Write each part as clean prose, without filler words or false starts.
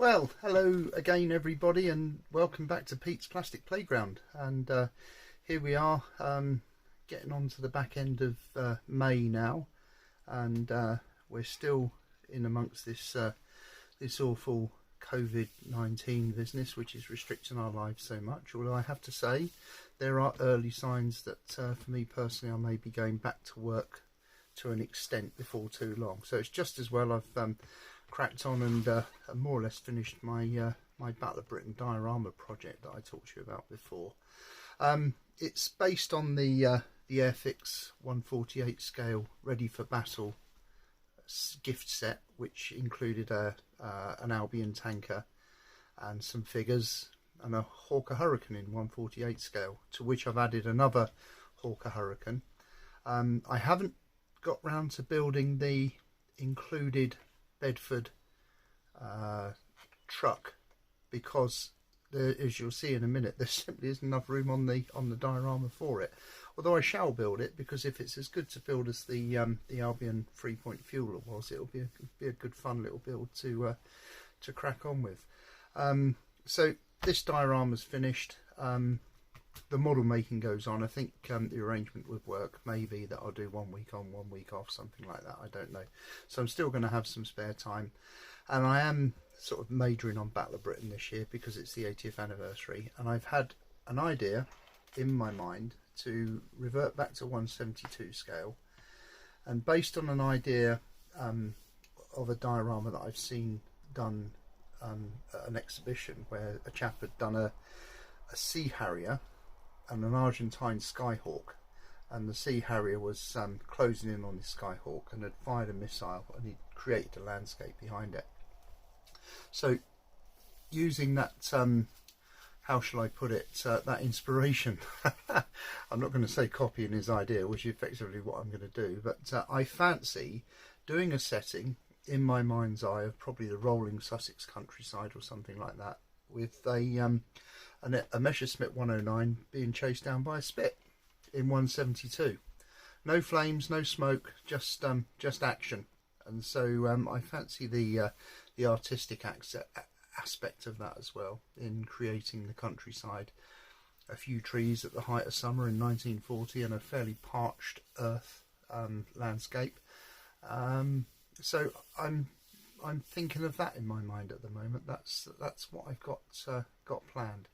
Well, hello again everybody, and welcome back to Pete's Plastic Playground. And here we are, getting on to the back end of May now, and we're still in amongst this this awful COVID-19 business, which is restricting our lives so much. Although I have to say, there are early signs that for me personally, I may be going back to work to an extent before too long. So it's just as well I've cracked on and more or less finished my my Battle of Britain diorama project that I talked to you about before. It's based on the Airfix 1/48 scale Ready for Battle gift set, which included an Albion tanker and some figures and a Hawker Hurricane in 1/48 scale, to which I've added another Hawker Hurricane. I haven't got round to building the included Bedford truck because as you'll see in a minute, there simply isn't enough room on the diorama for it. Although I shall build it, because if it's as good to build as the Albion 3-point fueler was, it'll be a good fun little build to crack on with. So this diorama's finished. The model making goes on. I think the arrangement would work, maybe that I'll do 1 week on, 1 week off, something like that, I don't know. So I'm still going to have some spare time, and I am sort of majoring on Battle of Britain this year because it's the 80th anniversary, and I've had an idea in my mind to revert back to 1/72 scale, and based on an idea of a diorama that I've seen done at an exhibition where a chap had done a Sea Harrier and an Argentine Skyhawk, and the Sea Harrier was closing in on the Skyhawk and had fired a missile, and he created a landscape behind it. So using that, how shall I put it, that inspiration, I'm not going to say copying his idea, which is effectively what I'm going to do, but I fancy doing a setting in my mind's eye of probably the rolling Sussex countryside or something like that, with a Messerschmitt 109 being chased down by a Spit in 1/72. No flames, no smoke, just action. And so I fancy the artistic aspect of that as well, in creating the countryside. A few trees at the height of summer in 1940 and a fairly parched earth landscape. So I'm thinking of that in my mind at the moment. That's what I've got planned.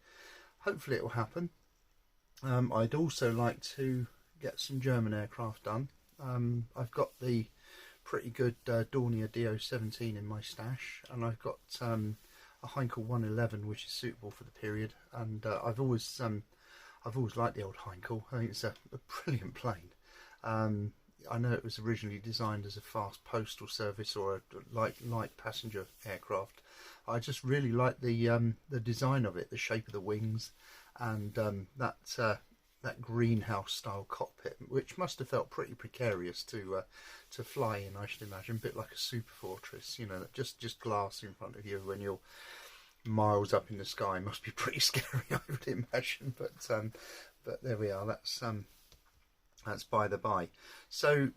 Hopefully it will happen. I'd also like to get some German aircraft done. I've got the pretty good Dornier DO-17 in my stash, and I've got a Heinkel 111 which is suitable for the period. And I've always liked the old Heinkel. I think it's a brilliant plane. I know it was originally designed as a fast postal service or a light passenger aircraft. I just really like the design of it, the shape of the wings, and that greenhouse style cockpit, which must have felt pretty precarious to fly in, I should imagine, a bit like a super fortress, you know, just glass in front of you when you're miles up in the sky. Must be pretty scary, I would imagine. But there we are. That's by the by. So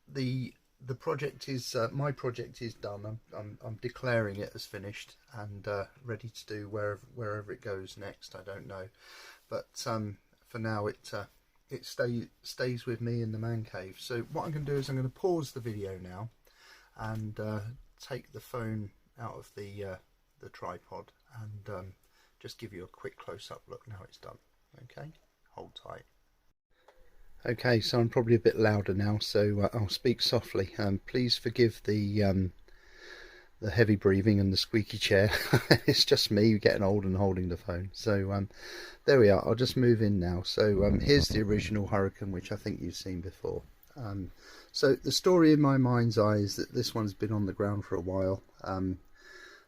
the project is my project is done. I'm declaring it as finished and ready to do wherever it goes next. I don't know, but for now it stays with me in the man cave. So what I'm going to do is I'm going to pause the video now and take the phone out of the tripod and just give you a quick close-up look now it's done. Okay, hold tight. Okay, so I'm probably a bit louder now, so I'll speak softly. Please forgive the heavy breathing and the squeaky chair. It's just me getting old and holding the phone. So there we are. I'll just move in now. So here's the original Hurricane, which I think you've seen before. So the story in my mind's eye is that this one's been on the ground for a while.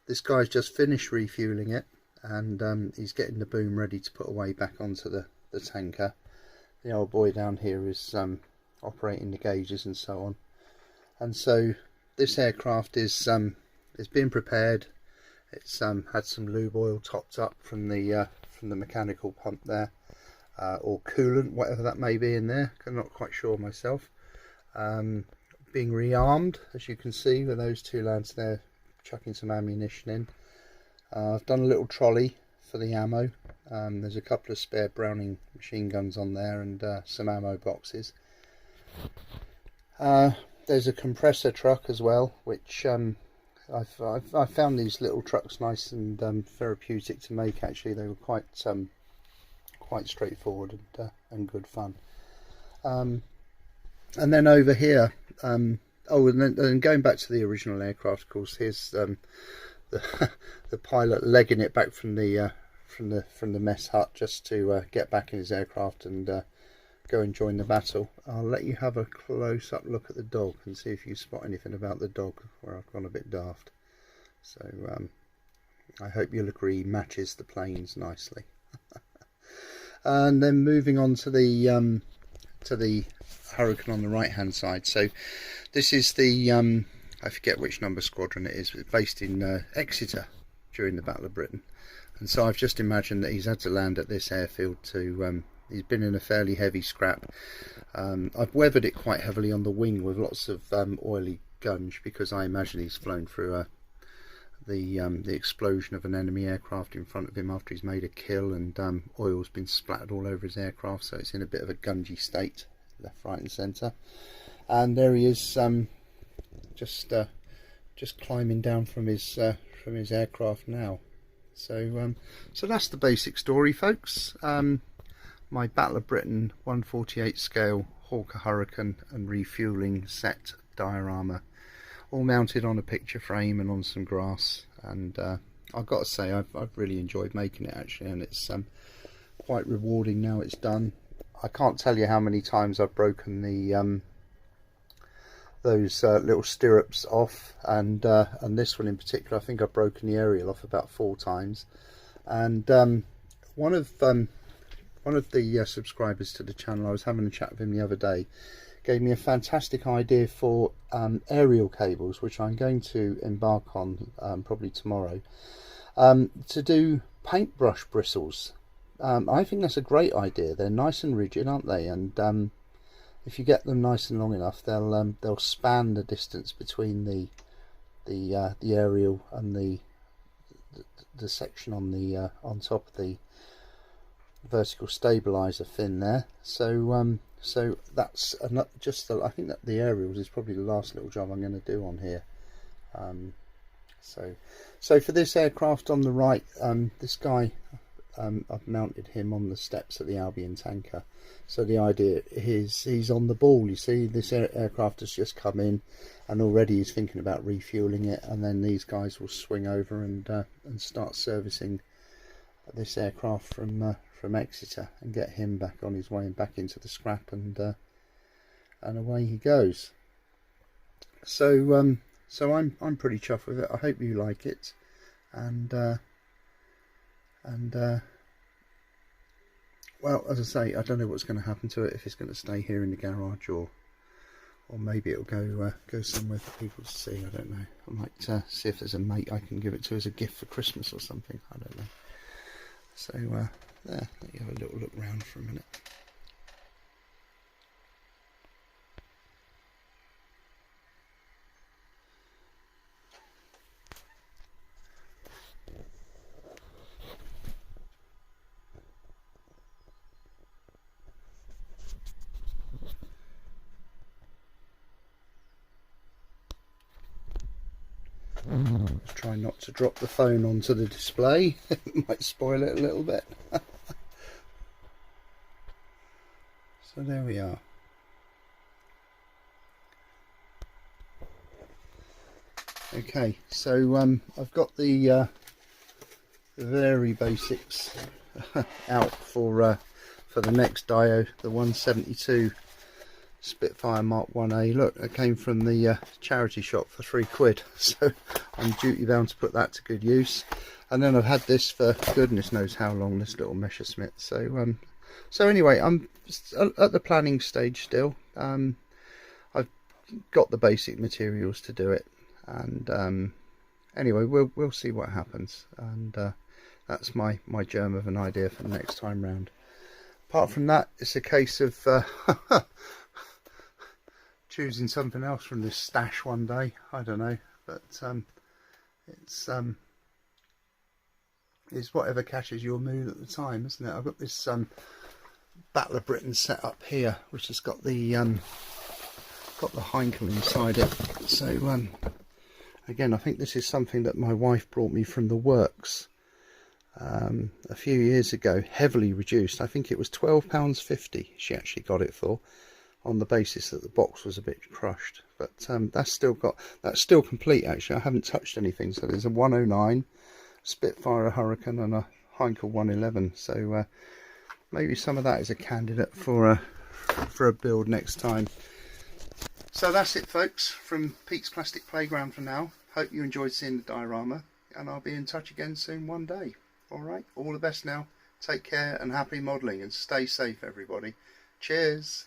This guy's just finished refueling it, and he's getting the boom ready to put away back onto the tanker. The old boy down here is operating the gauges and so on, and so this aircraft is being prepared. It's had some lube oil topped up from the mechanical pump there, or coolant, whatever that may be in there. I'm not quite sure myself. Being rearmed, as you can see, with those two lads there chucking some ammunition in. I've done a little trolley for the ammo. There's a couple of spare Browning machine guns on there and some ammo boxes. There's a compressor truck as well, which I found these little trucks nice and therapeutic to make. Actually, they were quite straightforward and good fun. And then over here, and then going back to the original aircraft, of course, here's the pilot legging it back from the mess hut just to get back in his aircraft and go and join the battle. I'll let you have a close-up look at the dog and see if you spot anything about the dog where I've gone a bit daft. So I hope you'll agree matches the planes nicely. And then moving on to the Hurricane on the right hand side. So this is the I forget which number squadron it is, but it's based in Exeter during the Battle of Britain. And so I've just imagined that he's had to land at this airfield to he's been in a fairly heavy scrap. I've weathered it quite heavily on the wing with lots of oily gunge, because I imagine he's flown through the explosion of an enemy aircraft in front of him after he's made a kill, and oil's been splattered all over his aircraft, so it's in a bit of a gungy state, left, right and centre. And there he is, just climbing down from his aircraft now. So that's the basic story, folks. My Battle of Britain 1/48 scale Hawker Hurricane and refueling set diorama, all mounted on a picture frame and on some grass. And I've got to say, I've really enjoyed making it actually, and it's quite rewarding now it's done. I can't tell you how many times I've broken the those little stirrups off, and this one in particular, I think I've broken the aerial off about 4 times. And one of the subscribers to the channel, I was having a chat with him the other day, gave me a fantastic idea for aerial cables, which I'm going to embark on probably tomorrow, to do paintbrush bristles. I think that's a great idea. They're nice and rigid, aren't they? And if you get them nice and long enough, they'll span the distance between the aerial and the section on top of the vertical stabilizer fin there. So that's just I think that the aerials is probably the last little job I'm going to do on here. So for this aircraft on the right, this guy, I've mounted him on the steps of the Albion tanker. So the idea is he's on the ball. You see, this aircraft has just come in, and already he's thinking about refueling it, and then these guys will swing over and start servicing this aircraft from Exeter and get him back on his way and back into the scrap, and away he goes. So I'm pretty chuffed with it. I hope you like it, and well, as I say, I don't know what's going to happen to it, if it's going to stay here in the garage or maybe it'll go somewhere for people to see. I don't know. I might see if there's a mate I can give it to as a gift for Christmas or something. I don't know. So there, let you have a little look round for a minute. Just try not to drop the phone onto the display. It might spoil it a little bit. So there we are. Okay, so I've got the very basics out for the next Dio, the 172 Spitfire Mark 1A. Look, it came from the charity shop for £3, so I'm duty bound to put that to good use. And then I've had this for goodness knows how long, this little Messerschmitt. So anyway, I'm at the planning stage still. I've got the basic materials to do it, and anyway, we'll see what happens. And that's my germ of an idea for the next time round. Apart from that, it's a case of choosing something else from this stash one day. I don't know, but it's is whatever catches your mood at the time, isn't it? I've got this Battle of Britain set up here, which has got the Heinkel inside it. So again, I think this is something that my wife brought me from the works a few years ago, heavily reduced. I think it was £12.50 she actually got it for, on the basis that the box was a bit crushed. But that's still complete actually. I haven't touched anything. So there's a 109 Spitfire, a Hurricane, and a Heinkel 111. So maybe some of that is a candidate for a build next time. So that's it, folks, from Pete's Plastic Playground for now. Hope you enjoyed seeing the diorama, and I'll be in touch again soon one day. Alright, all the best now. Take care and happy modelling, and stay safe, everybody. Cheers.